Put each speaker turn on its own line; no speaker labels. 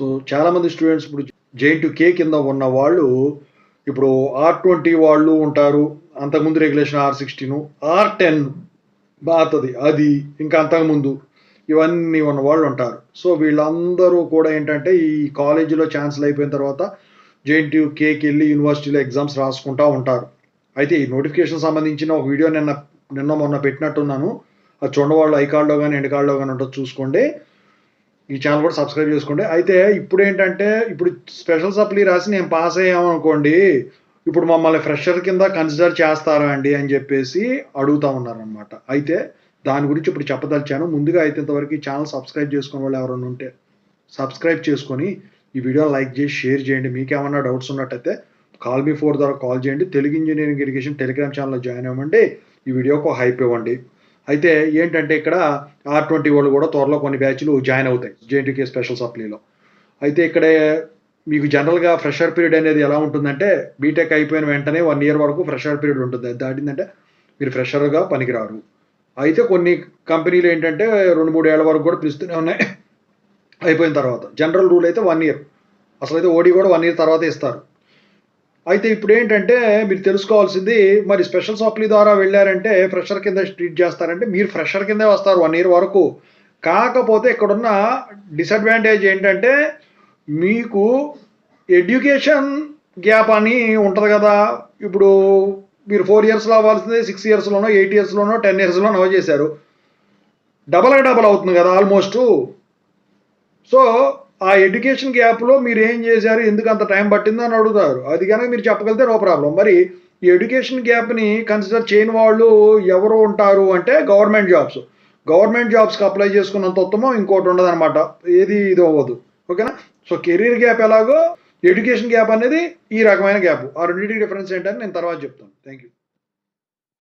So చాలామంది students ఇప్పుడు JNTU-K కింద ఉన్న వాళ్ళు ఇప్పుడు R20 వాళ్ళు ఉంటారు. అంతకుముందు రెగ్యులేషన్ R16, R10 పాతది అది ఇంకా అంతకుముందు ఇవన్నీ ఉన్న వాళ్ళు ఉంటారు. సో వీళ్ళందరూ కూడా ఏంటంటే ఈ కాలేజీలో ఛాన్స్లు అయిపోయిన తర్వాత JNTU-Kకి వెళ్ళి యూనివర్సిటీలో ఎగ్జామ్స్ రాసుకుంటూ ఉంటారు. అయితే ఈ నోటిఫికేషన్ సంబంధించిన ఒక వీడియో నిన్న మొన్న పెట్టినట్టున్నాను. అది చూడండి, వాళ్ళు ఐ కార్డ్లో కానీ ఎండ్ కార్డ్లో కానీ ఉంటుంది, చూసుకోండి. ఈ ఛానల్ కూడా సబ్స్క్రైబ్ చేసుకోండి. అయితే ఇప్పుడు ఏంటంటే ఇప్పుడు స్పెషల్ సప్లీ రాసి నేను పాస్ అయ్యామనుకోండి, ఇప్పుడు మమ్మల్ని ఫ్రెషర్ కింద కన్సిడర్ చేస్తారా అండి అని చెప్పేసి అడుగుతూ ఉన్నారనమాట. అయితే దాని గురించి ఇప్పుడు చెప్పదలిచాను. ముందుగా అయితే ఇంతవరకు ఈ ఛానల్ సబ్స్క్రైబ్ చేసుకునే వాళ్ళు ఎవరైనా ఉంటే సబ్స్క్రైబ్ చేసుకొని ఈ వీడియోని లైక్ చేసి షేర్ చేయండి. మీకు ఏమన్నా డౌట్స్ ఉన్నట్టయితే కాల్ మీ 4 ద్వారా కాల్ చేయండి. తెలుగు ఇంజనీరింగ్ ఇరిగేషన్ టెలిగ్రామ్ ఛానల్లో జాయిన్ అవ్వండి. ఈ వీడియోకి ఒక హైప్ ఇవ్వండి. అయితే ఏంటంటే ఇక్కడ R20 వాళ్ళు కూడా త్వరలో కొన్ని బ్యాచ్లు జాయిన్ అవుతాయి JNTU-K స్పెషల్ సప్లీలో. అయితే ఇక్కడ మీకు జనరల్గా ఫ్రెషర్ పీరియడ్ అనేది ఎలా ఉంటుందంటే బీటెక్ అయిపోయిన వెంటనే 1 year వరకు ఫ్రెషర్ పీరియడ్ ఉంటుంది. అది దాటిందంటే మీరు ఫ్రెషర్గా పనికిరారు. అయితే కొన్ని కంపెనీలు ఏంటంటే 2-3 ఏళ్ల వరకు కూడా పిలుస్తూనే ఉన్నాయి అయిపోయిన తర్వాత. జనరల్ రూల్ అయితే 1 year, అసలు అయితే ఓడి కూడా 1 year తర్వాత ఇస్తారు. అయితే ఇప్పుడు ఏంటంటే మీరు తెలుసుకోవాల్సింది, మరి స్పెషల్ సప్లీ ద్వారా వెళ్ళారంటే ఫ్రెషర్ కింద ట్రీట్ చేస్తారంటే మీరు ఫ్రెషర్ కిందే వస్తారు 1 year వరకు. కాకపోతే ఇక్కడున్న డిసడ్వాంటేజ్ ఏంటంటే మీకు ఎడ్యుకేషన్ గ్యాప్ అని ఉంటుంది కదా. ఇప్పుడు మీరు 4 yearsలో అవ్వాల్సింది 6 yearsలోనో 8 yearsలోనో 10 yearsలోనో చేశారు. డబల్ అవుతుంది కదా ఆల్మోస్ట్. సో ఆ ఎడ్యుకేషన్ గ్యాప్లో మీరు ఏం చేశారు, ఎందుకు అంత టైం పట్టిందో అని అడుగుతారు. అది కనుక మీరు చెప్పగలిగితే నో ప్రాబ్లం. మరి ఈ ఎడ్యుకేషన్ గ్యాప్ని కన్సిడర్ చేయని వాళ్ళు ఎవరు ఉంటారు అంటే గవర్నమెంట్ జాబ్స్కి అప్లై చేసుకున్నంత ఉత్తమం ఇంకోటి ఉండదు అనమాట. ఏది ఇది అవ్వదు. ఓకేనా. సో కెరీర్ గ్యాప్ ఎలాగో ఎడ్యుకేషన్ గ్యాప్ అనేది ఈ రకమైన గ్యాప్. ఆ రెండింటికి డిఫరెన్స్ ఏంటని నేను తర్వాత చెప్తాను. Thank you.